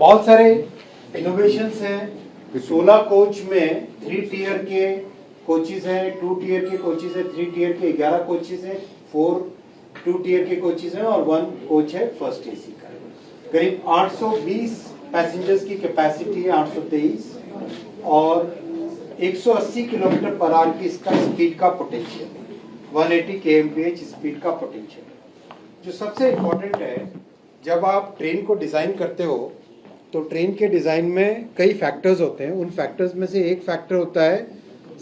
बहुत सारे इनोवेशंस हैं। 16 कोच में 3 टियर के कोचेज हैं, 2 टियर के कोचेज हैं, 3 टियर के 11 कोचेज हैं, 2 टियर के कोचेज हैं और 1 कोच है फर्स्ट एसी का। करीब 820 पैसेंजर्स की कैपेसिटी है, 823, और 180 किलोमीटर पर आवर की इसका स्पीड का पोटेंशियल, 180 kmph स्पीड का पोटेंशियल। जो सबसे इम्पोर्टेंट है, जब आप ट्रेन को डिज़ाइन करते हो तो ट्रेन के डिज़ाइन में कई फैक्टर्स होते हैं। उन फैक्टर्स में से एक फैक्टर होता है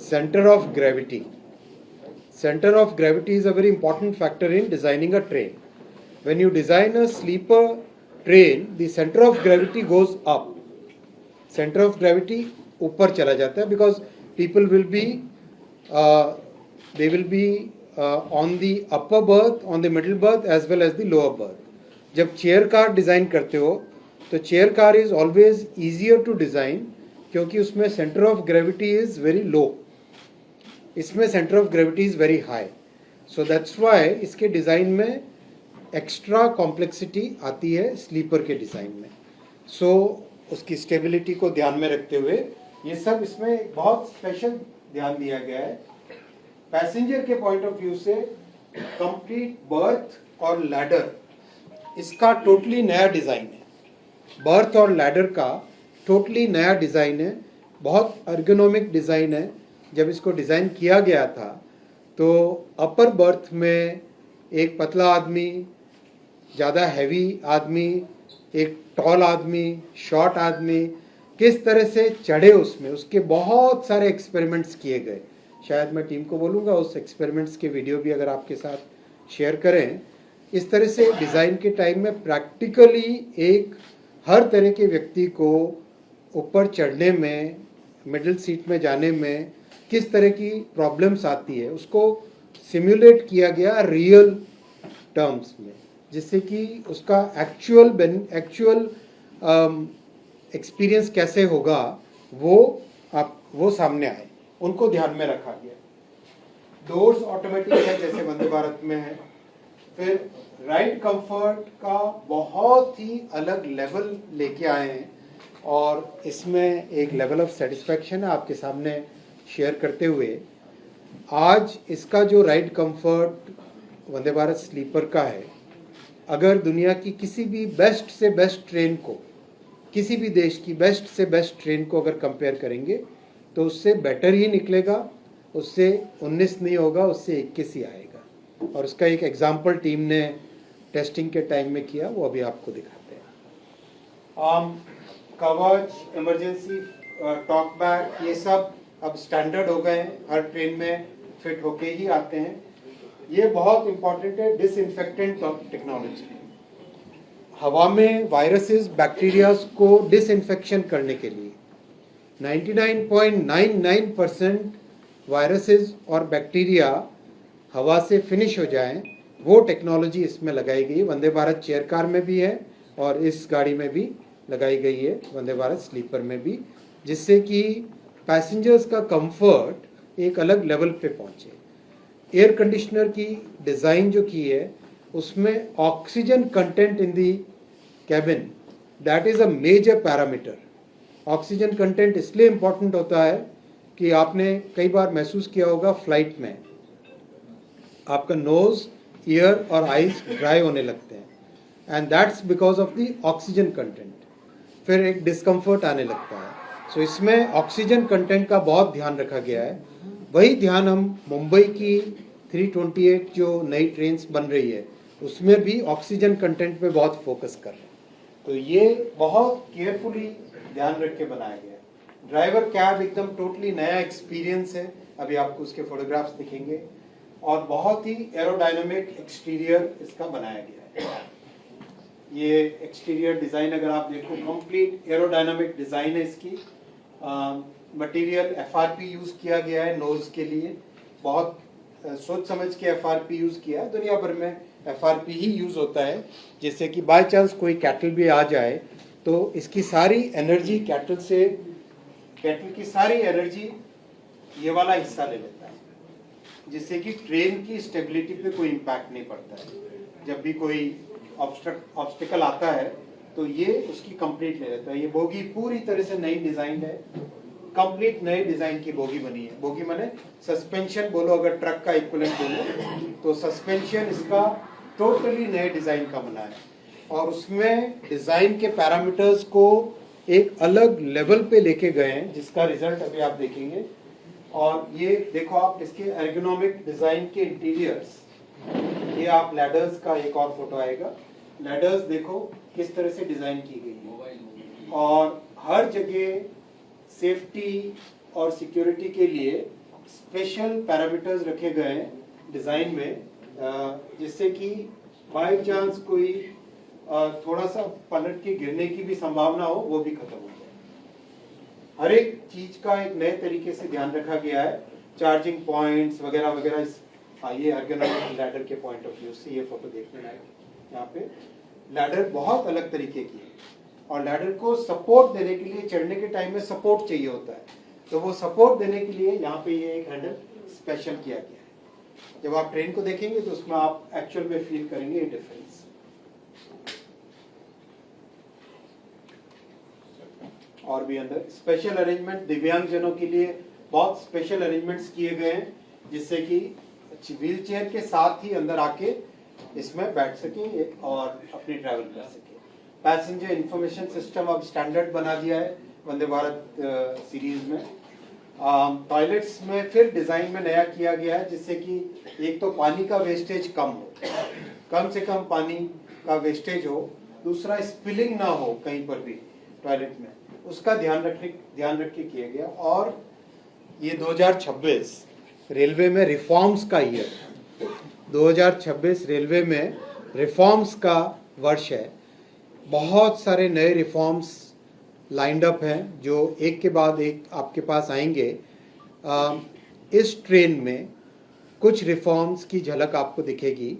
centre of gravity. Center of gravity is a very important factor in designing a train. When you design a sleeper train, the center of gravity goes up. Center of gravity ऊपर चला जाता है because people will be on the upper berth, on the middle berth as well as the lower berth. जब chair car design करते हो तो chair car is always easier to design क्योंकि उसमें centre of gravity is very low, इसमें centre of gravity is very high. So that's why इसके design में extra complexity आती है स्लीपर के डिज़ाइन में। सो उसकी स्टेबिलिटी को ध्यान में रखते हुए ये सब इसमें बहुत स्पेशल ध्यान दिया गया है। पैसेंजर के पॉइंट ऑफ व्यू से कंप्लीट बर्थ और लैडर इसका टोटली नया डिज़ाइन है। बर्थ और लैडर का टोटली नया डिज़ाइन है, बहुत अर्गोनॉमिक डिज़ाइन है। जब इसको डिज़ाइन किया गया था तो अपर बर्थ में एक पतला आदमी, ज़्यादा हैवी आदमी, एक टॉल आदमी, शॉर्ट आदमी किस तरह से चढ़े उसमें, उसके बहुत सारे एक्सपेरिमेंट्स किए गए। शायद मैं टीम को बोलूँगा उस एक्सपेरिमेंट्स के वीडियो भी अगर आपके साथ शेयर करें। इस तरह से डिज़ाइन के टाइम में प्रैक्टिकली एक हर तरह के व्यक्ति को ऊपर चढ़ने में, मिडिल सीट में जाने में किस तरह की प्रॉब्लम्स आती है उसको सिमुलेट किया गया रियल टर्म्स में, जिससे कि उसका एक्चुअल एक्सपीरियंस कैसे होगा वो सामने आए, उनको ध्यान में रखा गया। डोर्स ऑटोमेटिक है जैसे वंदे भारत में है। फिर राइड कंफर्ट का बहुत ही अलग लेवल लेके आए हैं और इसमें एक लेवल ऑफ सेटिस्फैक्शन है आपके सामने शेयर करते हुए। आज इसका जो ride comfort Vande Bharat sleeper का है, अगर दुनिया की किसी भी बेस्ट से बेस्ट ट्रेन को, किसी भी देश की बेस्ट से बेस्ट ट्रेन को अगर कंपेयर करेंगे तो उससे बेटर ही निकलेगा, उससे 19 नहीं होगा, उससे 21 ही आएगा। और उसका एक एग्जाम्पल टीम ने टेस्टिंग के टाइम में किया, वो अभी आपको दिखाते हैं। कवच, इमरजेंसी टॉक बैक, ये सब अब स्टैंडर्ड हो गए हैं, हर ट्रेन में फिट होके ही आते हैं। ये बहुत इंपॉर्टेंट है डिसइंफेक्टेंट टेक्नोलॉजी। हवा में वायरसेस, बैक्टीरियाज को डिसइंफेक्शन करने के लिए 99.99% वायरसेस और बैक्टीरिया हवा से फिनिश हो जाएं, वो टेक्नोलॉजी इसमें लगाई गई। वंदे भारत चेयर कार में भी है और इस गाड़ी में भी लगाई गई है, वंदे भारत स्लीपर में भी, जिससे कि पैसेंजर्स का कंफर्ट एक अलग लेवल पे पहुंचे। एयर कंडीशनर की डिज़ाइन जो की है उसमें oxygen content in the cabin, that is a major parameter. Oxygen content इसलिए इम्पोर्टेंट होता है कि आपने कई बार महसूस किया होगा फ्लाइट में आपका नोज, ईयर और आईज ड्राई होने लगते हैं, and that's because of the oxygen content. फिर एक डिस्कम्फर्ट आने लगता है। सो इसमें ऑक्सीजन कंटेंट का बहुत ध्यान रखा गया है। वही ध्यान हम मुंबई की 328 जो नई ट्रेन्स बन रही है उसमें भी ऑक्सीजन कंटेंट पे बहुत फोकस कर रहे हैं। तो ये बहुत केयरफुली ध्यान रख के बनाया गया है। ड्राइवर कैब एकदम टोटली नया एक्सपीरियंस है, अभी आपको उसके फोटोग्राफ्स दिखेंगे, और बहुत ही एरोडायनामिक एक्सटीरियर इसका बनाया गया है। ये एक्सटीरियर डिज़ाइन अगर आप देखो कंप्लीट एरोडायनामिक डिज़ाइन है इसकी। मटेरियल FRP यूज़ किया गया है नोज के लिए, बहुत सोच समझ के FRP यूज़ किया है। दुनिया भर में FRP ही यूज़ होता है, जिससे कि बाय चांस कोई कैटल भी आ जाए तो इसकी सारी एनर्जी कैटल की सारी एनर्जी ये वाला हिस्सा ले लेता है, जिससे कि ट्रेन की स्टेबिलिटी पे कोई इम्पैक्ट नहीं पड़ता है। जब भी कोई ऑब्स्टिकल आता है तो तो ये उसकी कंप्लीट ले लेता है। ये बोगी पूरी तरह से नई डिजाइन है, कंप्लीट नए डिजाइन की बोगी बनी है। बोगी माने सस्पेंशन बोलो, अगर ट्रक का इक्विवेलेंट बोलो तो सस्पेंशन इसका टोटली नए डिजाइन का बना है, और उसमें डिजाइन के पैरामीटर्स को एक अलग लेवल पे लेके गए हैं, जिसका रिजल्ट अभी आप देखेंगे। और ये देखो आप इसके एर्गोनॉमिक डिजाइन के इंटीरियर्स, ये आप लैडर्स का एक और फोटो आएगा। लैडर्स देखो किस तरह से डिजाइन की गई है, और हर जगह सेफ्टी और सिक्योरिटी के लिए स्पेशल पैरामीटर्स रखे गए हैं डिजाइन में, जिससे कि बाय चांस कोई थोड़ा सा पलट के गिरने की भी संभावना हो, वो भी खत्म हो जाए। हर एक चीज का एक नए तरीके से ध्यान रखा गया है, चार्जिंग पॉइंट्स वगैरह वगैरह। ये एर्गोनॉमिक लैडर के पॉइंट ऑफ व्यू से ये फोटो देखने लायक है। यहाँ पे लैडर बहुत अलग तरीके की है, और लैडर को सपोर्ट देने के लिए चढ़ने के टाइम में सपोर्ट चाहिए होता है, तो वो सपोर्ट देने के लिए यहाँ पे ये एक हैंडल स्पेशल किया गया है। जब आप ट्रेन को देखेंगे तो उसमें आप एक्चुअल में फील करेंगे ये डिफरेंस। और भी अंदर स्पेशल अरेंजमेंट दिव्यांग जनों के लिए बहुत स्पेशल अरेंजमेंट्स किए गए हैं, जिससे कि व्हील चेयर के साथ ही अंदर आके इसमें बैठ सके और अपनी ट्रैवल कर सके। पैसेंजर इंफॉर्मेशन सिस्टम अब स्टैंडर्ड बना दिया है वंदे भारत सीरीज में। टॉयलेट्स में फिर डिजाइन में नया किया गया है, जिससे कि एक तो पानी का वेस्टेज कम से कम पानी का वेस्टेज हो, दूसरा स्पिलिंग ना हो कहीं पर भी टॉयलेट में, उसका ध्यान रख के किया गया। और ये 2026 रेलवे में रिफॉर्म्स का ईयर, 2026 रेलवे में रिफॉर्म्स का वर्ष है। बहुत सारे नए रिफॉर्म्स लाइंड अप हैं जो एक के बाद एक आपके पास आएंगे। इस ट्रेन में कुछ रिफॉर्म्स की झलक आपको दिखेगी।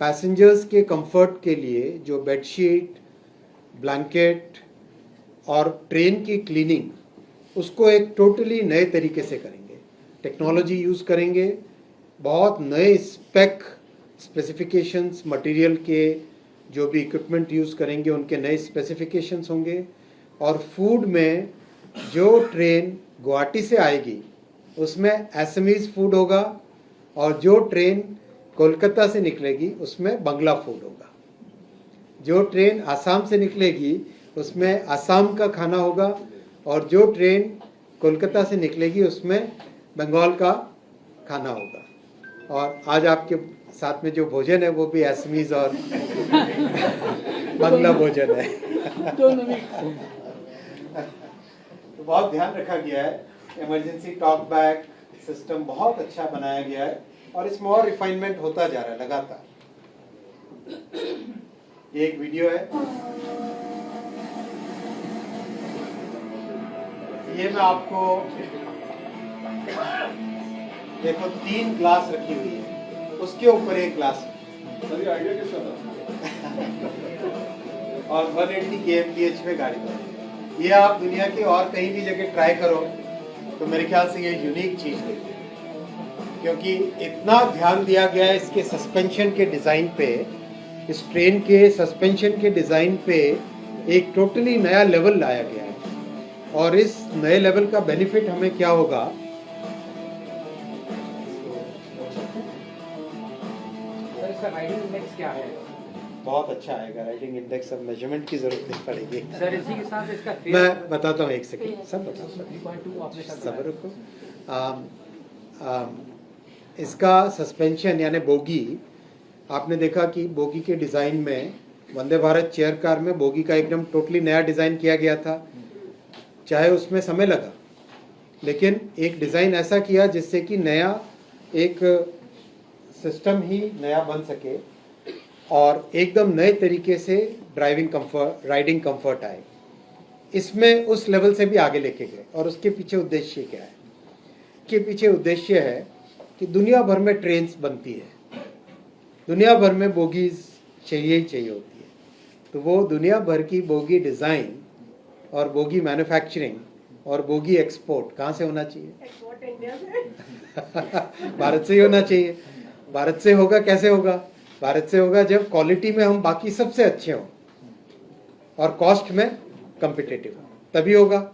पैसेंजर्स के कंफर्ट के लिए जो बेडशीट, ब्लैंकेट और ट्रेन की क्लीनिंग, उसको एक टोटली नए तरीके से करेंगे। टेक्नोलॉजी यूज़ करेंगे, बहुत नए स्पेसिफिकेशंस, मटेरियल के जो भी इक्विपमेंट यूज़ करेंगे उनके नए स्पेसिफिकेशंस होंगे। और फूड में जो ट्रेन गुवाहाटी से आएगी उसमें एसएमईज फूड होगा, और जो ट्रेन कोलकाता से निकलेगी उसमें बंगला फूड होगा। जो ट्रेन आसाम से निकलेगी उसमें आसाम का खाना होगा, और जो ट्रेन कोलकाता से निकलेगी उसमें बंगाल का खाना होगा। और आज आपके साथ में जो भोजन है वो भी असमीज और बांग्ला भोजन है। तो बहुत ध्यान रखा गया है। इमरजेंसी टॉक बैक सिस्टम बहुत अच्छा बनाया गया है, और इसमें और रिफाइनमेंट होता जा रहा है लगातार। ये एक वीडियो है, ये मैं आपको देखो 3 ग्लास रखी हुई है, उसके ऊपर एक ग्लास। सर ये आइडिया किसका था? और 180 kmph में गाड़ी है। ये आप दुनिया के और कहीं भी जगह ट्राई करो तो मेरे ख्याल से ये यूनिक चीज है, क्योंकि इतना ध्यान दिया गया है इसके सस्पेंशन के डिजाइन पे। इस ट्रेन के सस्पेंशन के डिजाइन पे एक टोटली नया लेवल लाया गया है, और इस नए लेवल का बेनिफिट हमें क्या होगा। सर इसका राइडिंग इंडेक्स क्या है? बहुत अच्छा आएगा राइडिंग इंडेक्स, अब मेजरमेंट की जरूरत नहीं पड़ेगी। सर इसी के साथ इसका मैं बताता हूँ, एक सेकंड सब बताता 3.2 आपने हूँ, सब्र रखो। इसका सस्पेंशन यानी बोगी, आपने देखा कि बोगी के डिज़ाइन में वंदे भारत चेयर कार में बोगी का एकदम टोटली नया डिज़ाइन किया गया था। चाहे उसमें समय लगा, लेकिन एक डिज़ाइन ऐसा किया जिससे कि नया एक सिस्टम ही नया बन सके, और एकदम नए तरीके से राइडिंग कंफर्ट आए। इसमें उस लेवल से भी आगे लेके गए, और उसके पीछे उद्देश्य क्या है? के पीछे उद्देश्य है कि दुनिया भर में ट्रेन्स बनती है, दुनिया भर में बोगीज चाहिए ही चाहिए होती है, तो वो दुनिया भर की बोगी डिज़ाइन और बोगी मैन्युफैक्चरिंग और बोगी एक्सपोर्ट कहाँ से होना चाहिए? भारत से ही होना चाहिए। भारत से होगा, कैसे होगा? भारत से होगा जब क्वालिटी में हम बाकी सबसे अच्छे हों। और कॉस्ट में कम्पिटिटिव हो, तभी होगा।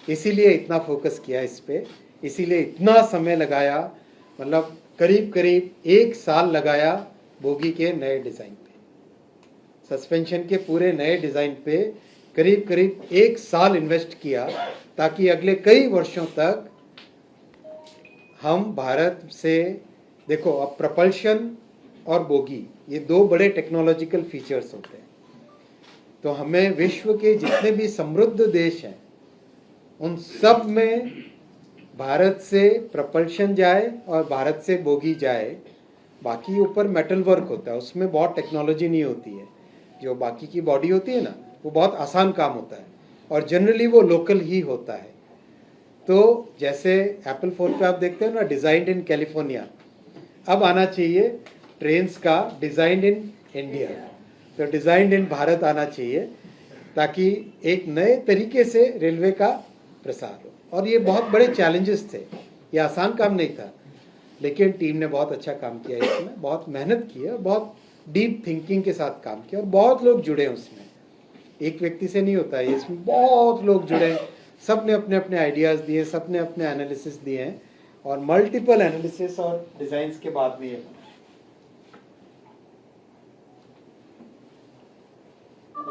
इसीलिए इतना फोकस किया इस पे, इसीलिए इतना समय लगाया, मतलब करीब करीब 1 साल लगाया बोगी के नए डिज़ाइन पे, सस्पेंशन के पूरे नए डिज़ाइन पे करीब करीब 1 साल इन्वेस्ट किया, ताकि अगले कई वर्षों तक हम भारत से, देखो अब प्रपल्शन और बोगी ये 2 बड़े टेक्नोलॉजिकल फीचर्स होते हैं, तो हमें विश्व के जितने भी समृद्ध देश हैं उन सब में भारत से प्रपल्शन जाए और भारत से बोगी जाए। बाकी ऊपर मेटल वर्क होता है, उसमें बहुत टेक्नोलॉजी नहीं होती है, जो बाकी की बॉडी होती है ना वो बहुत आसान काम होता है और जनरली वो लोकल ही होता है। तो जैसे एप्पल फोन पे आप देखते हैं ना, डिज़ाइंड इन कैलिफोर्निया, अब आना चाहिए ट्रेन्स का डिज़ाइंड इन इंडिया, तो डिज़ाइंड इन भारत आना चाहिए, ताकि एक नए तरीके से रेलवे का प्रसार हो। और ये बहुत बड़े चैलेंजेस थे, ये आसान काम नहीं था, लेकिन टीम ने बहुत अच्छा काम किया, इसमें बहुत मेहनत की है, बहुत डीप थिंकिंग के साथ काम किया और बहुत लोग जुड़े उसमें, एक व्यक्ति से नहीं होता है, इसमें बहुत लोग जुड़े, सब ने अपने अपने आइडियाज़ दिए, सब ने अपने एनालिसिस दिए हैं और मल्टीपल एनालिसिस और डिज़ाइंस के बाद भी ये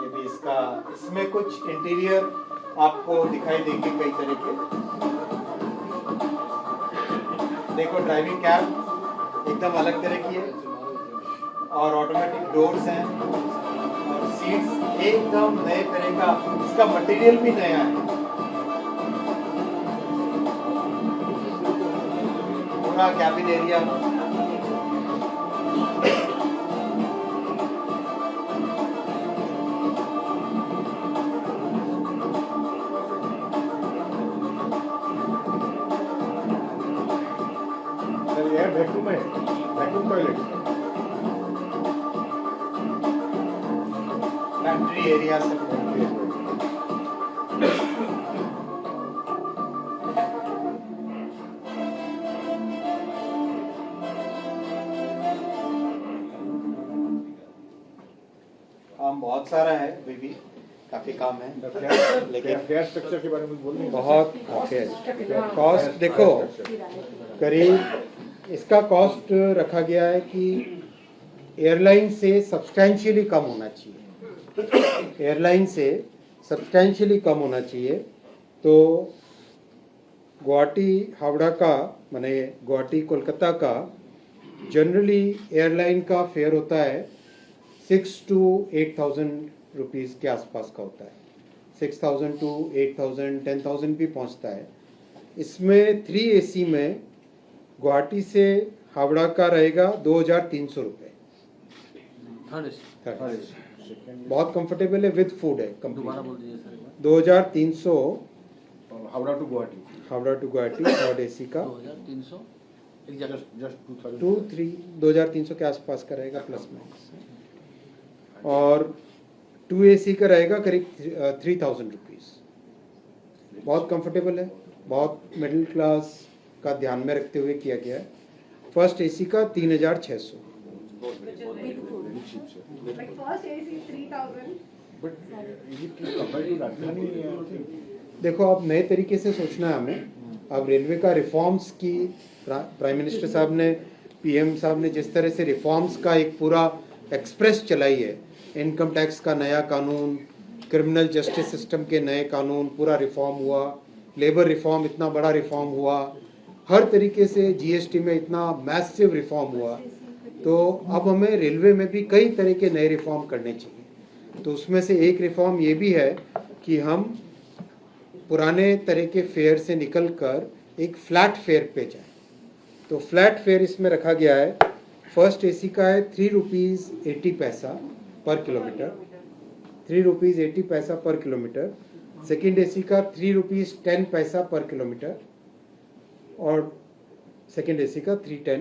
भी इसका, इसमें कुछ इंटीरियर आपको दिखाई देंगे कई तरह के। देखो ड्राइविंग कैब एकदम अलग तरह की है और ऑटोमेटिक डोर्स हैं और सीट्स एकदम नए तरह का, इसका मटेरियल भी नया है, पूरा कैबिन एरिया वैक्यूम है, वैक्यूम टॉयलेट, फैक्ट्री एरिया सब काम बहुत सारा है, अभी भी काफी काम है, लेकिन फेयर स्ट्रक्चर के बारे में बोलने बहुत कॉस्ट देखो, करीब इसका कॉस्ट रखा गया है कि एयरलाइन से सब्सटेंशियली कम होना चाहिए, एयरलाइन से सब्सटेंशियली कम होना चाहिए। तो गुवाहाटी हावड़ा का, माने गुवाहाटी कोलकाता का जनरली एयरलाइन का फेयर होता है 6 to 8,000 रुपीज़ के आसपास का होता है, 6,000 to 8,000 10,000 भी पहुंचता है। इसमें 3 AC में गुवाहाटी से हावड़ा का रहेगा 2,300 रुपये, बहुत कंफर्टेबल है, विद फूड है complete, 2,300 Howrah to Guwahati, Howrah to Guwahati third AC का 2,300 जस्ट 2,300 के आसपास का रहेगा प्लस माइनस, और 2 AC का रहेगा करीब 3,000 रुपीज़, बहुत कंफर्टेबल है, बहुत मिडिल क्लास का ध्यान में रखते हुए किया गया है। फर्स्ट AC का 3,600, Like first AC 3,000. बट ये कंपेयर टू राजधानी देखो अब नए तरीके से सोचना है हमें, अब रेलवे का रिफॉर्म्स की, प्राइम मिनिस्टर साहब ने, PM साहब ने जिस तरह से रिफॉर्म्स का एक पूरा एक्सप्रेस चलाई है, इनकम टैक्स का नया कानून, क्रिमिनल जस्टिस सिस्टम के नए कानून, पूरा रिफॉर्म हुआ, लेबर रिफॉर्म इतना बड़ा रिफॉर्म हुआ, हर तरीके से GST में इतना मैसिव रिफॉर्म हुआ, तो अब हमें रेलवे में भी कई तरह के नए रिफॉर्म करने चाहिए। तो उसमें से एक रिफॉर्म ये भी है कि हम पुराने तरह के फेयर से निकल कर एक फ्लैट फेयर पे जाएं। तो फ्लैट फेयर इसमें रखा गया है, फर्स्ट AC का है 3 रुपीज़ 80 पैसा पर किलोमीटर, 3 रुपीज़ 80 पैसा पर किलोमीटर, सेकेंड AC का 3 रुपीज़ 10 पैसा पर किलोमीटर और सेकेंड AC का 310,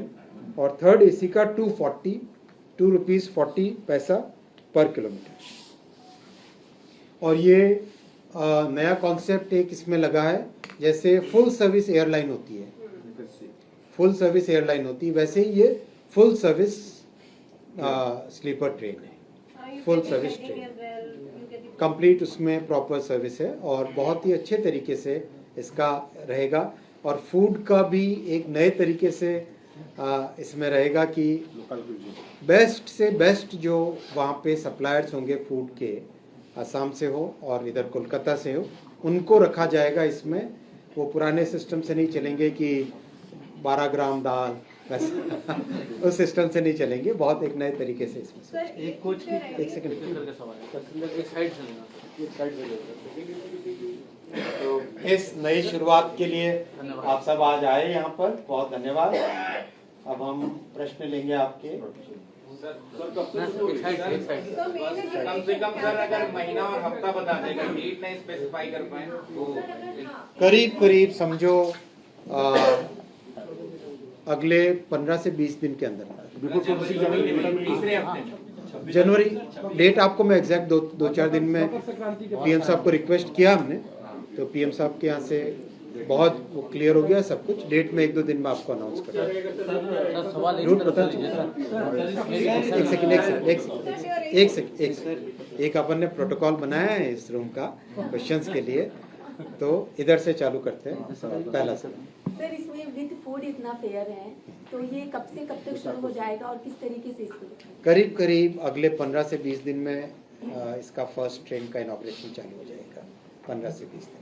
और थर्ड AC का 2 रुपीज़ 40 पैसा पर किलोमीटर। और ये नया कॉन्सेप्ट एक इसमें लगा है, जैसे फुल सर्विस एयरलाइन होती है, फुल सर्विस एयरलाइन होती है, वैसे ही ये फुल सर्विस स्लीपर ट्रेन है, You full get the service checking train. as well. You get the complete उसमें प्रॉपर सर्विस है और बहुत ही अच्छे तरीके से इसका रहेगा। और फूड का भी एक नए तरीके से इसमें रहेगा कि लोकल cuisine। बेस्ट से बेस्ट जो वहाँ पे सप्लायर्स होंगे फूड के, असम से हो और इधर कोलकाता से हो, उनको रखा जाएगा इसमें। वो पुराने सिस्टम से नहीं चलेंगे कि 12 ग्राम दाल बस उस सिस्टम से नहीं चलेंगे, बहुत एक नए तरीके से इसमें। सर एक कोच की एक सेकंड का सवाल है पैसेंजर एक साइड से लेना। एक साइड में ले तो इस नई शुरुआत के लिए आप सब आज आए यहाँ पर, बहुत धन्यवाद। अब हम प्रश्न लेंगे आपके। एक साइड तो मेन कम से कम सर अगर महीना और हफ्ता बता देगा, डेट नहीं स्पेसिफाई कर पाए तो करीब करीब समझो अगले 15 से 20 दिन के अंदर तीसरे हफ्ते जनवरी डेट आपको मैं एग्जैक्ट दो चार दिन में पीएम साहब को रिक्वेस्ट किया हमने, तो पीएम साहब के यहाँ से बहुत वो क्लियर हो गया सब कुछ। डेट में 1-2 दिन में आपको अनाउंस कर सर सवाल एक रूट तरफ बता से लीजिए सर। एक सेकंड एक अपन ने प्रोटोकॉल बनाया है इस रूम का क्वेश्चंस के लिए, तो इधर से चालू करते हैं पहला सवाल। सर इसमें विद फूड इतना फेयर है तो ये कब से कब तक शुरू हो जाएगा और किस तरीके से इसको करीब करीब अगले 15 से 20 दिन में इसका फर्स्ट ट्रेन का इनॉपरेशन चालू हो जाएगा। 15 से 20 दिन।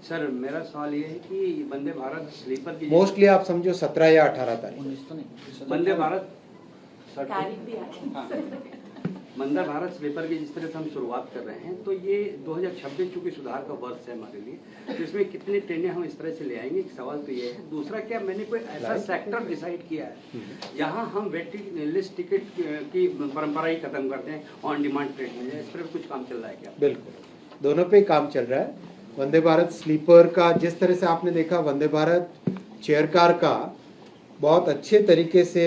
सर मेरा सवाल ये है कि वंदे भारत स्लीपर की मोस्टली आप समझो 17 या 18 तारीख। वंदे भारत तारीख भी आ रही हाँ, वंदे भारत स्लीपर की जिस तरह से हम शुरुआत कर रहे हैं, तो ये 2026 चूंकि सुधार का वर्ष है हमारे लिए, तो इसमें कितनी ट्रेनें हम इस तरह से ले आएंगे, एक सवाल तो ये है। दूसरा, क्या मैंने कोई ऐसा सेक्टर डिसाइड किया है जहाँ हम वेटिंग लिस्ट टिकट की परंपरा ही खत्म करते हैं, ऑन डिमांड ट्रेन में, इस पर कुछ काम चल रहा है क्या? बिल्कुल, दोनों पे काम चल रहा है। वंदे भारत स्लीपर का जिस तरह से आपने देखा, वंदे भारत चेयर कार का बहुत अच्छे तरीके से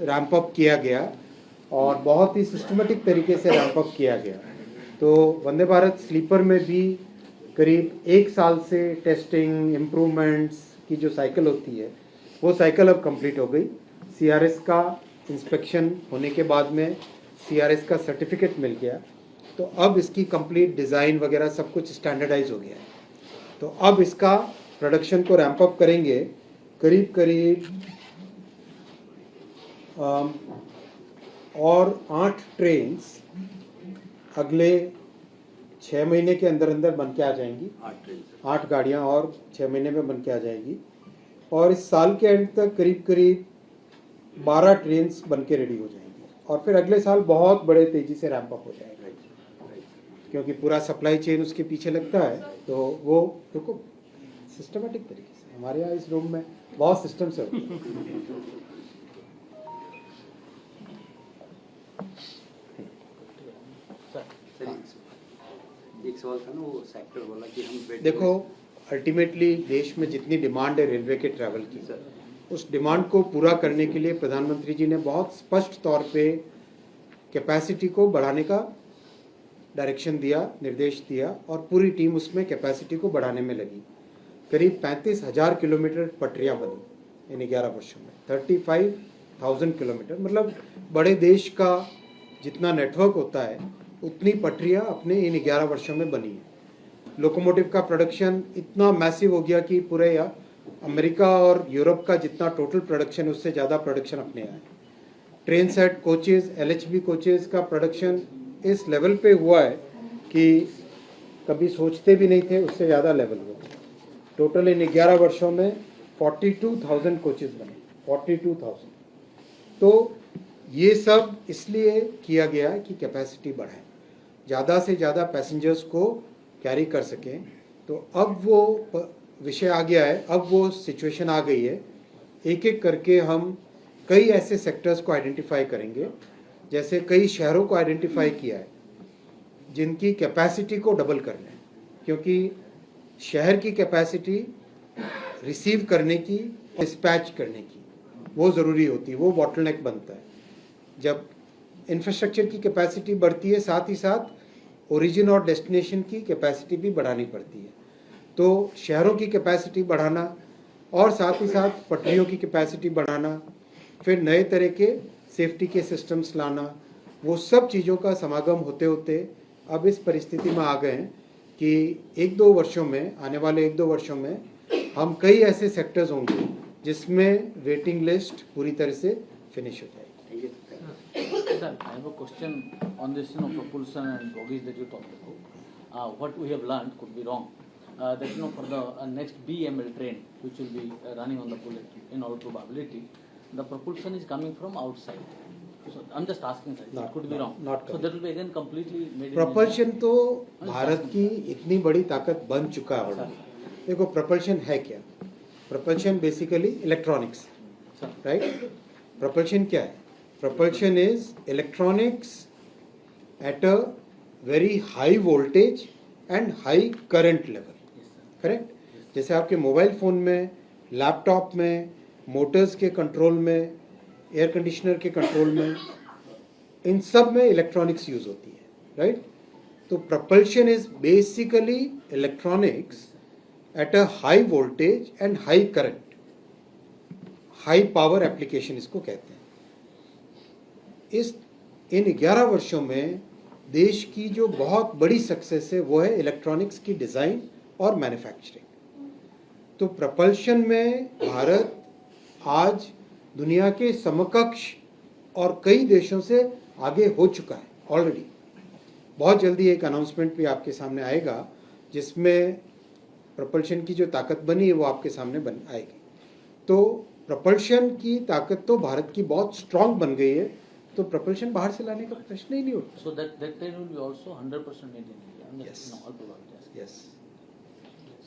रैंप अप किया गया और बहुत ही सिस्टमेटिक तरीके से रैंप अप किया गया। तो वंदे भारत स्लीपर में भी करीब 1 साल से टेस्टिंग इम्प्रूवमेंट्स की जो साइकिल होती है वो साइकिल अब कंप्लीट हो गई। सीआरएस का इंस्पेक्शन होने के बाद में सीआरएस का सर्टिफिकेट मिल गया, तो अब इसकी कंप्लीट डिज़ाइन वगैरह सब कुछ स्टैंडर्डाइज हो गया है। तो अब इसका प्रोडक्शन को रैंप अप करेंगे करीब करीब और 8 ट्रेन्स अगले 6 महीने के अंदर अंदर बन के आ जाएंगी। 8 गाड़ियाँ और 6 महीने में बन के आ जाएंगी और इस साल के एंड तक करीब करीब 12 ट्रेन्स बन के रेडी हो जाएंगी और फिर अगले साल बहुत बड़े तेज़ी से रैंप अप हो जाएगा, क्योंकि पूरा सप्लाई चेन उसके पीछे लगता है। तो वो देखो सिस्टमेटिक तरीके से हमारे यहाँ इस रूम में बहुत सिस्टम से होता है। एक सवाल था ना, वो सेक्टर वाला कि हम देखो अल्टीमेटली देश में जितनी डिमांड है रेलवे के ट्रैवल की, उस डिमांड को पूरा करने के लिए प्रधानमंत्री जी ने बहुत स्पष्ट तौर पे कैपेसिटी को बढ़ाने का डायरेक्शन दिया, निर्देश दिया और पूरी टीम उसमें कैपेसिटी को बढ़ाने में लगी। करीब 35,000 किलोमीटर पटरियां बनी इन 11 वर्षों में, 35,000 किलोमीटर। मतलब बड़े देश का जितना नेटवर्क होता है उतनी पटरियां अपने इन 11 वर्षों में बनी है। लोकोमोटिव का प्रोडक्शन इतना मैसिव हो गया कि पूरे अमेरिका और यूरोप का जितना टोटल प्रोडक्शन उससे ज़्यादा प्रोडक्शन अपने यहाँ है। Train set coaches, LHB coaches का प्रोडक्शन इस लेवल पे हुआ है कि कभी सोचते भी नहीं थे, उससे ज़्यादा लेवल हुआ। टोटल इन 11 वर्षों में 42,000 कोचेज़ बने, 42,000। तो ये सब इसलिए किया गया है कि कैपेसिटी बढ़ाए, ज़्यादा से ज़्यादा पैसेंजर्स को कैरी कर सकें। तो अब वो विषय आ गया है, अब वो सिचुएशन आ गई है। एक एक करके हम कई ऐसे सेक्टर्स को आइडेंटिफाई करेंगे, जैसे कई शहरों को आइडेंटिफाई किया है जिनकी कैपेसिटी को डबल करना है, क्योंकि शहर की कैपेसिटी रिसीव करने की, डिस्पैच करने की वो ज़रूरी होती है, वो बॉटलनेक बनता है। जब इंफ्रास्ट्रक्चर की कैपेसिटी बढ़ती है, साथ ही साथ ओरिजिन और डेस्टिनेशन की कैपेसिटी भी बढ़ानी पड़ती है। तो शहरों की कैपेसिटी बढ़ाना और साथ ही साथ पटरियों की कैपेसिटी बढ़ाना, फिर नए तरह के सेफ्टी के सिस्टम्स लाना, वो सब चीज़ों का समागम होते होते अब इस परिस्थिति में आ गए हैं कि एक दो वर्षों में, आने वाले एक दो वर्षों में हम कई ऐसे सेक्टर्स होंगे जिसमें वेटिंग लिस्ट पूरी तरह से फिनिश हो जाएगी। Sir, I have a question on this, propulsion and bogies that you talked about. What we have learned could be wrong. That for the next BML train, which will be running on the bullet, in all probability, the propulsion is coming from outside. So I'm just asking, sir. It could be wrong. Not so that will be again completely made in propulsion India. तो भारत की इतनी बड़ी ताकत बन चुका है already. देखो propulsion है क्या? propulsion basically electronics, right? propulsion क्या है? propulsion is electronics at a very high voltage and high current level, correct? जैसे आपके मोबाइल फ़ोन में, लैपटॉप में, मोटर्स के कंट्रोल में, एयर कंडीशनर के कंट्रोल में, इन सब में इलेक्ट्रॉनिक्स यूज़ होती है, राइट? तो propulsion is basically electronics at a high voltage and high current, high power application इसको कहते हैं। इन 11 वर्षों में देश की जो बहुत बड़ी सक्सेस है वो है इलेक्ट्रॉनिक्स की डिज़ाइन और मैन्युफैक्चरिंग। तो प्रपल्शन में भारत आज दुनिया के समकक्ष और कई देशों से आगे हो चुका है ऑलरेडी। बहुत जल्दी एक अनाउंसमेंट भी आपके सामने आएगा जिसमें प्रपल्शन की जो ताकत बनी है वो आपके सामने बन आएगी। तो प्रपल्शन की ताकत तो भारत की बहुत स्ट्रांग बन गई है, तो प्रपल्शन बाहर से लाने का प्रश्न ही नहीं उठता। So that train will be also 100% made in India. Yes. All probability. Yes.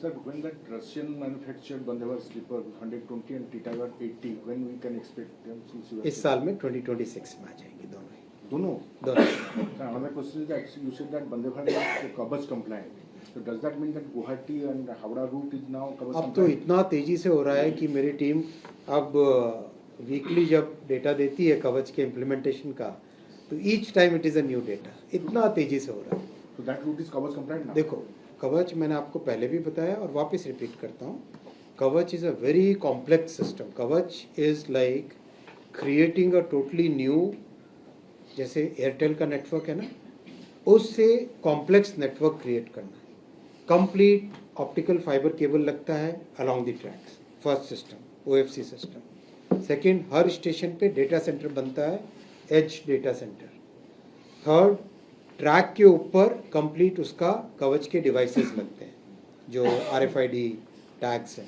Sir, when that Russian manufactured Vande Bharat sleeper 120 and Titagarh 80, when we can expect them? Since you इस साल में 2026 में आ जाएंगे दोनों ही। दोनों. Another question is that you said that Vande Bharat is Kavach compliant. So does that mean that Guwahati and Howrah route is now Kavach अब compliant? तो इतना तेजी से हो रहा है कि मेरी टीम अब वीकली जब डेटा देती है कवच के इम्प्लीमेंटेशन का, तो each time it is a new data. इतना तेजी से हो रहा है। So that route is Kavach compliant now? देखो, कवच मैंने आपको पहले भी बताया और वापस रिपीट करता हूँ, Kavach is a very complex system. Kavach is like creating a totally new, जैसे एयरटेल का नेटवर्क है ना, उससे कॉम्प्लेक्स नेटवर्क क्रिएट करना है। कंप्लीट ऑप्टिकल फाइबर केबल लगता है along the tracks, first system OFC system. Second, हर स्टेशन पे डेटा सेंटर बनता है, edge data centre. Third, track के ऊपर कंप्लीट उसका कवच के डिवाइसेस लगते हैं जो RFID टैग्स हैं,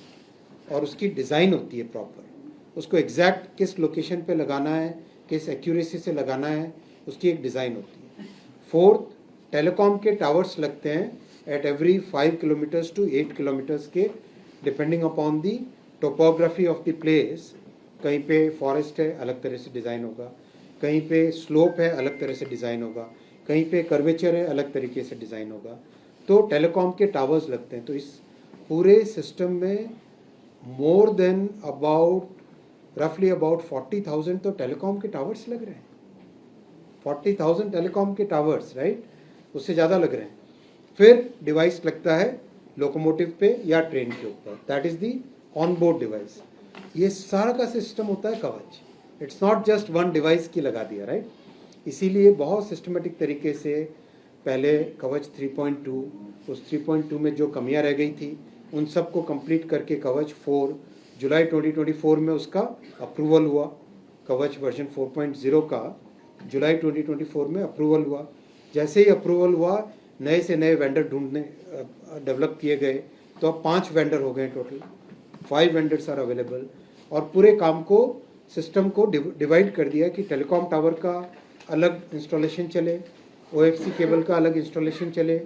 और उसकी डिज़ाइन होती है प्रॉपर। उसको एग्जैक्ट किस लोकेशन पे लगाना है, किस एक्यूरेसी से लगाना है, उसकी एक डिज़ाइन होती है। फोर्थ, टेलीकॉम के टावर्स लगते हैं at every 5 kilometres to 8 kilometres के, depending upon the topography of the place. कहीं पे फॉरेस्ट है, अलग तरह से डिज़ाइन होगा, कहीं पे स्लोप है, अलग तरह से डिज़ाइन होगा, कहीं पे कर्वेचर है, अलग तरीके से डिज़ाइन होगा। तो टेलीकॉम के टावर्स लगते हैं। तो इस पूरे सिस्टम में मोर देन रफली अबाउट 40,000 तो टेलीकॉम के टावर्स लग रहे हैं। 40,000 टेलीकॉम के टावर्स, राइट, उससे ज़्यादा लग रहे हैं। फिर डिवाइस लगता है लोकोमोटिव पे या ट्रेन के ऊपर, that is the on board device. ये सारा का सिस्टम होता है कवच। It's not just one device की लगा दिया, राइट। इसीलिए बहुत सिस्टमेटिक तरीके से पहले कवच 3.2, उस 3.2 में जो कमियां रह गई थी उन सब को कंप्लीट करके कवच 4 जुलाई 2024 में उसका अप्रूवल हुआ। कवच वर्जन 4.0 का जुलाई 2024 में अप्रूवल हुआ। जैसे ही अप्रूवल हुआ, नए से नए वेंडर डेवलप किए गए, तो अब 5 वेंडर हो गए टोटल, 5 वेंडर्स आर अवेलेबल। और पूरे काम को, सिस्टम को डिवाइड कर दिया कि टेलीकॉम टावर का अलग इंस्टॉलेशन चले, OFC केबल का अलग इंस्टॉलेशन चले,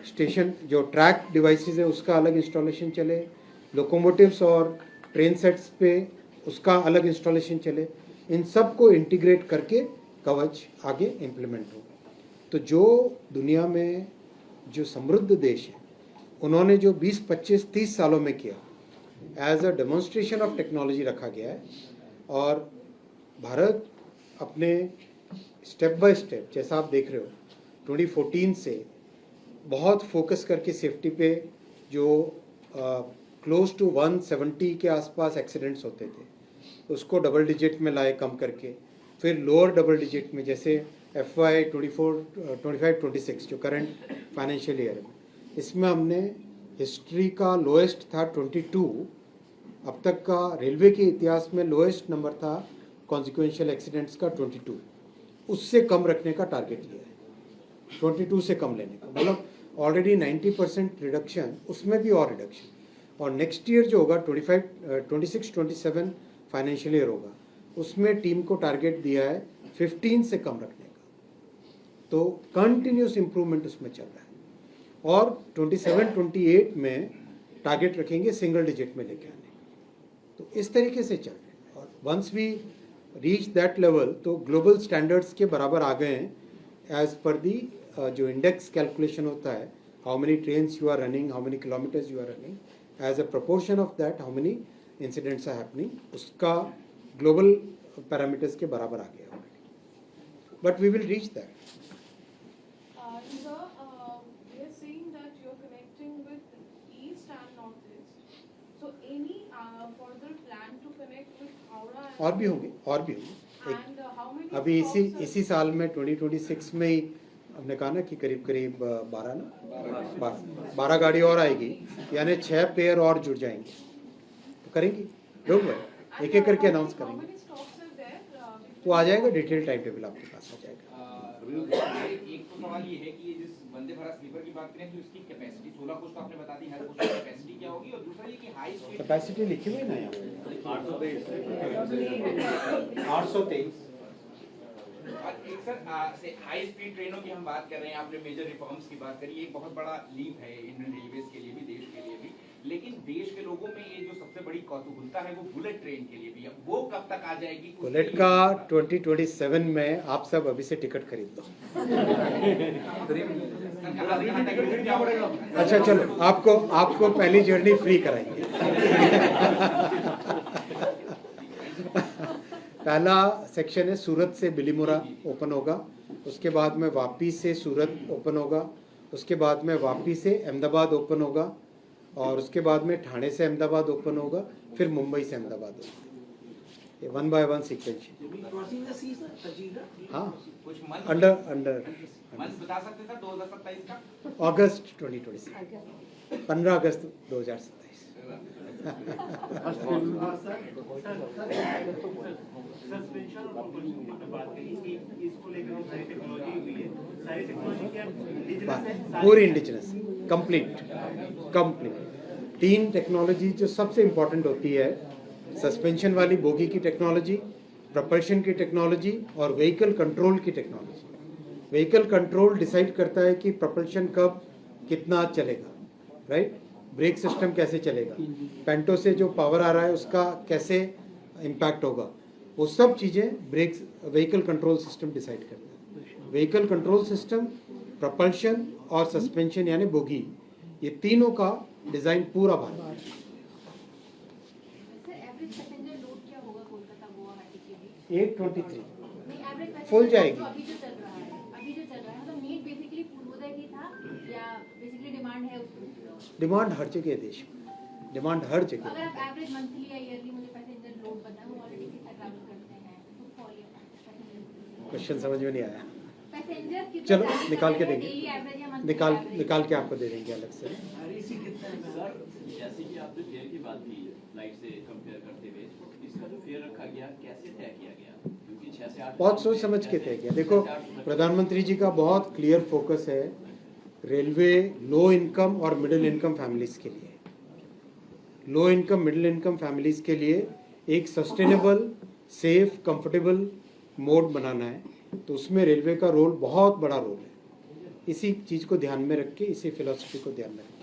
स्टेशन जो ट्रैक डिवाइसेस है उसका अलग इंस्टॉलेशन चले, लोकोमोटिव्स और ट्रेन सेट्स पे उसका अलग इंस्टॉलेशन चले। इन सब को इंटीग्रेट करके कवच आगे इम्प्लीमेंट होगा। तो जो दुनिया में जो समृद्ध देश है उन्होंने जो 20, 25, 30 सालों में किया, as a demonstration of technology रखा गया है। और भारत अपने स्टेप बाय स्टेप, जैसा आप देख रहे हो, 2014 से बहुत फोकस करके सेफ्टी पे, जो क्लोज टू 170 के आसपास एक्सीडेंट्स होते थे, उसको डबल डिजिट में लाए कम करके, फिर लोअर डबल डिजिट में, जैसे FY 25-26 जो करंट फाइनेंशियल ईयर है, इसमें हमने हिस्ट्री का लोएस्ट था 22, अब तक का रेलवे के इतिहास में लोएस्ट नंबर था कॉन्सिक्वेंशियल एक्सीडेंट्स का 22, उससे कम रखने का टारगेट लिया है, 22 से कम लेने का, मतलब ऑलरेडी 90% रिडक्शन, उसमें भी और रिडक्शन। और नेक्स्ट ईयर जो होगा 26-27 फाइनेंशियल ईयर होगा, उसमें टीम को टारगेट दिया है 15 से कम रखने का, तो कंटिन्यूस इम्प्रूवमेंट उसमें चल रहा है। और 27-28 में टारगेट रखेंगे सिंगल डिजिट में लेके आने का, तो इस तरीके से चल रहे हैं। और once we reach that level तो ग्लोबल स्टैंडर्ड्स के बराबर आ गए हैं एज पर दी जो इंडेक्स कैलकुलेशन होता है, how many trains you are running, how many kilometres you are running, as a proportion of that how many incidents are happening, उसका global parameters के बराबर आ गया already, but we will reach that. Sir, we are saying that you are connecting with East and Northeast. So any further plan to connect with Howrah and और भी होंगे and how many अभी stops are- इसी साल में 2026 में ही हमने कहा ना कि करीब 12 गाड़ी और आएगी, यानी 6 पेयर और जुड़ जाएंगे, तो करेंगे, डोंट वरी, एक एक करके अनाउंस How करेंगे, many stops are there? वो आ जाएगा, डिटेल टाइम टेबल आपके पास आ जाएगा। एक तो सवाल ये है कि ये जिस वंदे भारत स्लीपर की बात करें तो इसकी कैपेसिटी 16 कोच तो आपने बता दी, हर कोच की कैपेसिटी क्या होगी, और दूसरा ये कि हाई स्पीड कैपेसिटी लिखी हुई ना यहाँ पे 823। और एक सर से हाई स्पीड ट्रेनों की हम बात कर रहे हैं, आपने मेजर रिफॉर्म्स की बात करी, एक बहुत बड़ा लीप है इंडियन रेलवेज के लिए भी, देश के लिए भी, लेकिन देश के लोगों में ये जो सबसे बड़ी कौतूहलता है वो बुलेट ट्रेन के लिए भी है, वो कब तक आ जाएगी? बुलेट का 2027 में आप सब अभी से टिकट खरीद लो। अच्छा चलो, आपको पहली जर्नी फ्री कराएंगे। पहला सेक्शन है सूरत से बिलीमोरा ओपन होगा, उसके बाद में वापी से सूरत ओपन होगा, उसके बाद में वापी से अहमदाबाद ओपन होगा, और उसके बाद में ठाणे से अहमदाबाद ओपन होगा, फिर मुंबई से अहमदाबाद होगा। ये 1 by 1 सीक्वेंस। हाँ, कुछ मंथ अंडर बता सकते सर 2027 का? अगस्त 2026, 15 अगस्त 2027। सस्पेंशन और propulsion की बात करें, इसको लेकर हम सारी टेक्नोलॉजी हुई है, सारी टेक्नोलॉजी क्या इंडिजिनस है? पूरी इंडिजिनस, कंप्लीट। 3 टेक्नोलॉजी जो सबसे इम्पोर्टेंट होती है, सस्पेंशन वाली बोगी की टेक्नोलॉजी, प्रपल्शन की टेक्नोलॉजी और व्हीकल कंट्रोल की टेक्नोलॉजी। व्हीकल कंट्रोल डिसाइड करता है कि प्रपल्शन कब कितना चलेगा, राइट, ब्रेक सिस्टम कैसे चलेगा, पेंटो से जो पावर आ रहा है उसका कैसे इम्पैक्ट होगा, वो सब चीज़ें व्हीकल कंट्रोल सिस्टम डिसाइड करता है। व्हीकल कंट्रोल सिस्टम, प्रपल्शन और सस्पेंशन यानी बोगी, ये तीनों का डिज़ाइन पूरा Bharat. Sir average passenger load क्या होगा कोलकाता गुवाहाटी के बीच? 823 नहीं, एवरेज फुल जाएगी। अभी जो चल रहा है मतलब नीड बेसिकली पूर्वोदय की था या बेसिकली डिमांड है उसको? डिमांड हर जगह है देश में, डिमांड हर जगह। अगर आप एवरेज मंथली या ईयरली मुझे पैसेंजर लोड बताएं, वो ऑलरेडी कितना ट्रैवल करते हैं, फुटफॉल या क्वेश्चन समझ में नहीं आया, पैसेंजर कितना चलो travel निकाल के करते हैं, देंगे, डेली एवरेज या मंथली निकाल के आपको दे देंगे अलग से। सर जैसे कि आपने फेयर की बात की फ्लाइट से कंपेयर करते हुए, इसका जो फेयर रखा गया कैसे तय किया गया, क्योंकि 6 से 8 बहुत सोच समझ के तय किया। देखो, प्रधानमंत्री जी का बहुत क्लियर फोकस है रेलवे लो इनकम और मिडिल इनकम फैमिलीज के लिए। Low income middle income families के लिए एक सस्टेनेबल, सेफ, कंफर्टेबल मोड बनाना है, तो उसमें रेलवे का रोल बहुत बड़ा रोल है। इसी चीज़ को ध्यान में रख के, इसी फिलॉसफी को ध्यान में रख के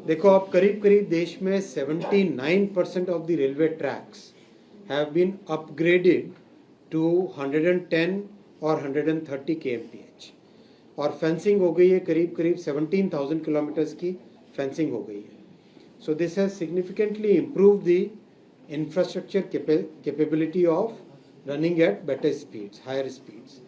देखो, अब करीब देश में 79% of the railway tracks have been upgraded to 110 और 130 kmph, और फेंसिंग हो गई है करीब 17,000 किलोमीटर्स की फेंसिंग हो गई है। So this has significantly improve the infrastructure capability of running at better speeds, higher speeds,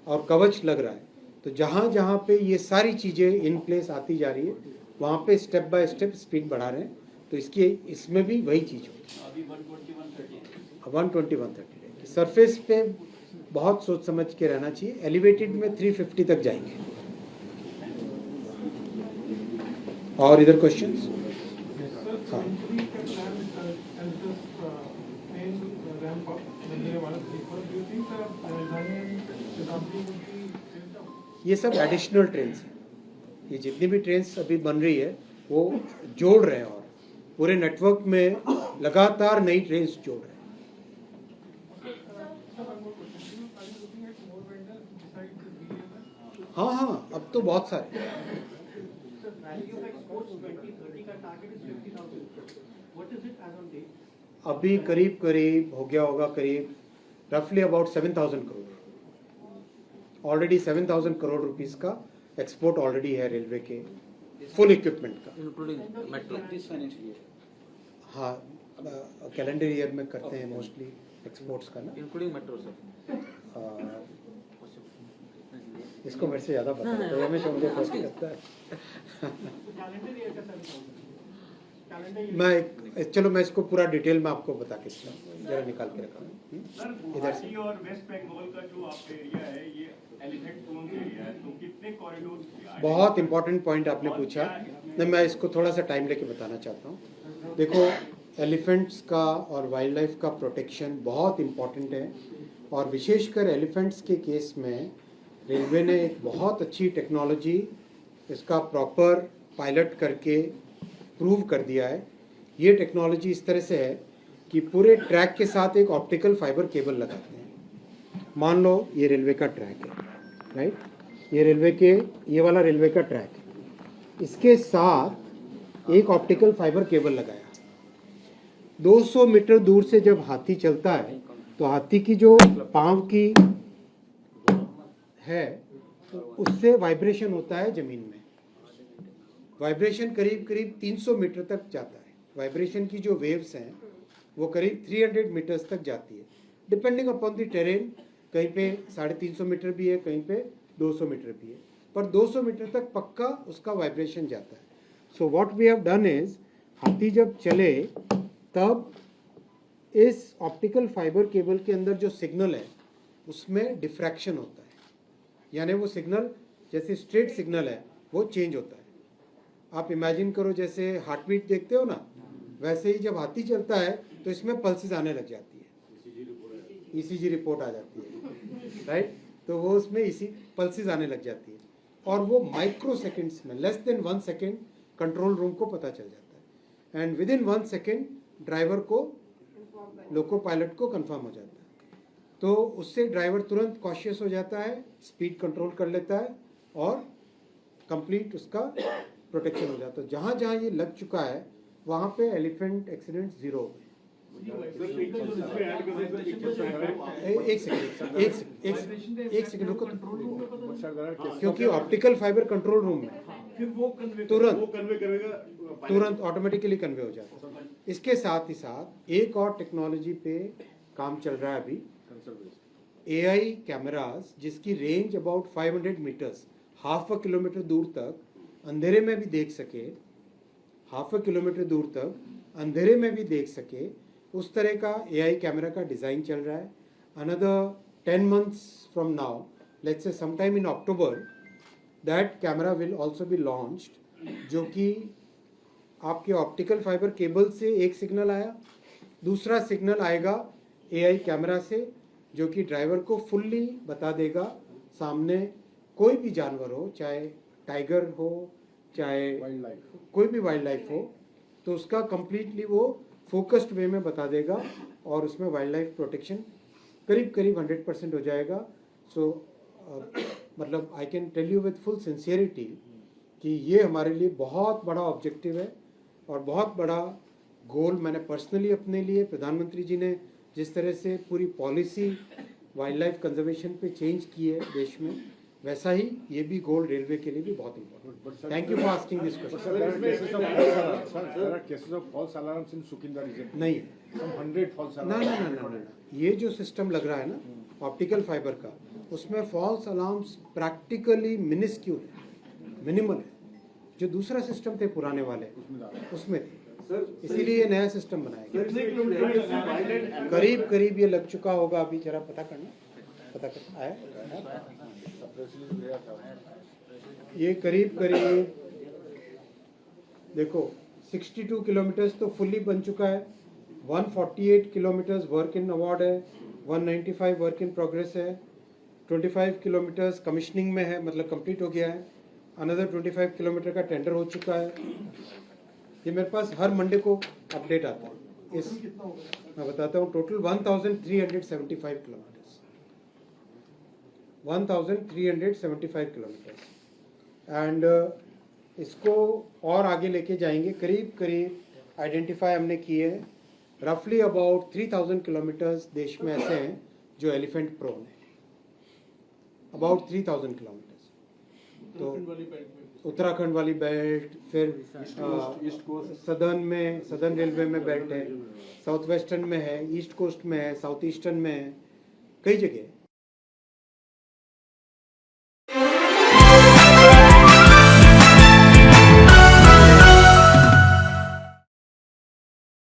और कवच लग रहा है। तो जहाँ जहाँ पे ये सारी चीज़ें इन प्लेस आती जा रही है, वहाँ पे स्टेप बाय स्टेप स्पीड बढ़ा रहे हैं, तो इसमें भी वही चीज़ होगी। अभी 120-130 120 130 रहेगी। सरफेस पे बहुत सोच समझ के रहना चाहिए। एलिवेटेड में 350 तक जाएंगे। और इधर क्वेश्चंस? हाँ, ये सब एडिशनल ट्रेन्स हैं। ये जितनी भी ट्रेन्स अभी बन रही है वो जोड़ रहे हैं और पूरे नेटवर्क में लगातार नई ट्रेन्स जोड़ रहे हैं। हाँ हाँ, अब तो बहुत सारे। अभी करीब करीब हो गया होगा, करीब रफली about 7,000 crore. Already 7,000 crore rupees का एक्सपोर्ट ऑलरेडी है रेलवे के फुल इक्विपमेंट का, including metro this financial year. हाँ, कैलेंडर ईयर में करते हैं मोस्टली एक्सपोर्ट्स का ना, इंक्लूडिंग मेट्रो सर। इसको मेरे से ज़्यादा पता है, तो हमेशा मुझे प्रश्न करता है। मैं इसको पूरा डिटेल में आपको बता के जरा निकाल के रखा हूँ इधर से। और वेस्ट बंगाल का जो आप एरिया है ये एलिफेंट जोन एरिया है, तो कितने कॉरिडोर? बहुत इंपॉर्टेंट पॉइंट आपने पूछा। नहीं, मैं इसको थोड़ा सा टाइम लेके बताना चाहता हूँ। देखो, एलिफेंट्स का और वाइल्ड लाइफ का प्रोटेक्शन बहुत इम्पॉर्टेंट है, और विशेषकर एलिफेंट्स के केस में रेलवे ने एक बहुत अच्छी टेक्नोलॉजी इसका प्रॉपर पायलट करके प्रूव कर दिया है। ये टेक्नोलॉजी इस तरह से है कि पूरे ट्रैक के साथ एक ऑप्टिकल फाइबर केबल लगाते हैं। मान लो ये रेलवे का ट्रैक है, राइट? ये वाला रेलवे का ट्रैक है। इसके साथ एक ऑप्टिकल फाइबर केबल लगाया। 200 मीटर दूर से जब हाथी चलता है तो हाथी की जो पाँव की है तो उससे वाइब्रेशन होता है जमीन में। वाइब्रेशन करीब करीब 300 मीटर तक जाता है। वाइब्रेशन की जो वेव्स हैं वो करीब 300 मीटर्स तक जाती है, डिपेंडिंग अपॉन द टेरेन। कहीं पे 350 मीटर भी है, कहीं पे 200 मीटर भी है, पर 200 मीटर तक पक्का उसका वाइब्रेशन जाता है। So what we have done is, हाथी जब चले तब इस ऑप्टिकल फाइबर केबल के अंदर जो सिग्नल है उसमें डिफ्रैक्शन होता है, यानी वो सिग्नल जैसे स्ट्रेट सिग्नल है वो चेंज होता है। आप इमेजिन करो जैसे हार्ट बीट देखते हो ना, वैसे ही जब हाथी चलता है तो इसमें पल्सेस आने लग जाती है, ईसीजी रिपोर्ट आ जाती है, राइट? तो वो उसमें इसी पल्सेस आने लग जाती है, और वो माइक्रो सेकेंड्स में, less than 1 second control room को पता चल जाता है, and with in 1 second driver को, लोको पायलट को कंफर्म हो जाता है। तो उससे ड्राइवर तुरंत कॉशियस हो जाता है, स्पीड कंट्रोल कर लेता है और कंप्लीट उसका प्रोटेक्शन हो जाता है। जहाँ जहाँ ये लग चुका है वहाँ पे एलिफेंट एक्सीडेंट 0 हो गए। एक सेकंड रुको, क्योंकि ऑप्टिकल फाइबर कंट्रोल रूम में तुरंत ऑटोमेटिकली कन्वे हो जाता है। इसके साथ ही साथ एक और टेक्नोलॉजी पे काम चल रहा है अभी, AI कैमरास, जिसकी रेंज अबाउट 500 मीटर्स, ½ किलोमीटर दूर तक अंधेरे में भी देख सके, ½ किलोमीटर दूर तक अंधेरे में भी देख सके, उस तरह का AI कैमरा का डिज़ाइन चल रहा है। Another 10 months from now, let's say sometime in October, that camera will also be launched, जो कि आपके ऑप्टिकल फाइबर केबल से एक सिग्नल आया, दूसरा सिग्नल आएगा AI कैमरा से, जो कि ड्राइवर को फुल्ली बता देगा सामने कोई भी जानवर हो, चाहे टाइगर हो, चाहे कोई भी वाइल्ड लाइफ हो, तो उसका कंप्लीटली वो फोकस्ड वे में बता देगा, और उसमें वाइल्ड लाइफ प्रोटेक्शन करीब करीब 100% हो जाएगा। सो मतलब I can tell you with full sincerity कि ये हमारे लिए बहुत बड़ा ऑब्जेक्टिव है और बहुत बड़ा गोल। मैंने पर्सनली अपने लिए, प्रधानमंत्री जी ने जिस तरह से पूरी पॉलिसी वाइल्ड लाइफ कंजर्वेशन पे चेंज की है देश में, वैसा ही ये भी गोल रेलवे के लिए भी बहुत important. Thank you for asking this question. नहीं, 100 false ना ना ना ना ना, ये जो सिस्टम लग रहा है ना ऑप्टिकल फाइबर का, उसमें फॉल्स अलार्म्स प्रैक्टिकली मिनिस्क्यूल है, मिनिमल है। जो दूसरा सिस्टम थे पुराने वाले उसमें थे। इसीलिए ये नया सिस्टम बनाया गया। करीब करीब ये लग चुका होगा, अभी जरा पता कर आया ये करीब करीब देखो 62 किलोमीटर्स तो फुल्ली बन चुका है, 148 किलोमीटर्स वर्क इन अवार्ड है, 195 वर्क इन प्रोग्रेस है, 25 किलोमीटर्स कमिश्निंग में है, मतलब कंप्लीट हो गया है, अनदर 25 किलोमीटर का टेंडर हो चुका है। ये मेरे पास हर मंडे को अपडेट आता है। इस मैं बताता हूँ, टोटल 1375 किलोमीटर्स, 1375 किलोमीटर्स एंड इसको और आगे लेके जाएंगे। करीब करीब आइडेंटिफाई हमने किए रफली अबाउट 3000 किलोमीटर्स देश में ऐसे हैं जो एलिफेंट प्रोन है, अबाउट 3000 किलोमीटर्स। तो उत्तराखंड वाली बेल्ट, फिर सदर्न में, सदर्न रेलवे में बेल्ट है, साउथ वेस्टर्न में है, ईस्ट कोस्ट में है, साउथ ईस्टर्न में है, कई जगह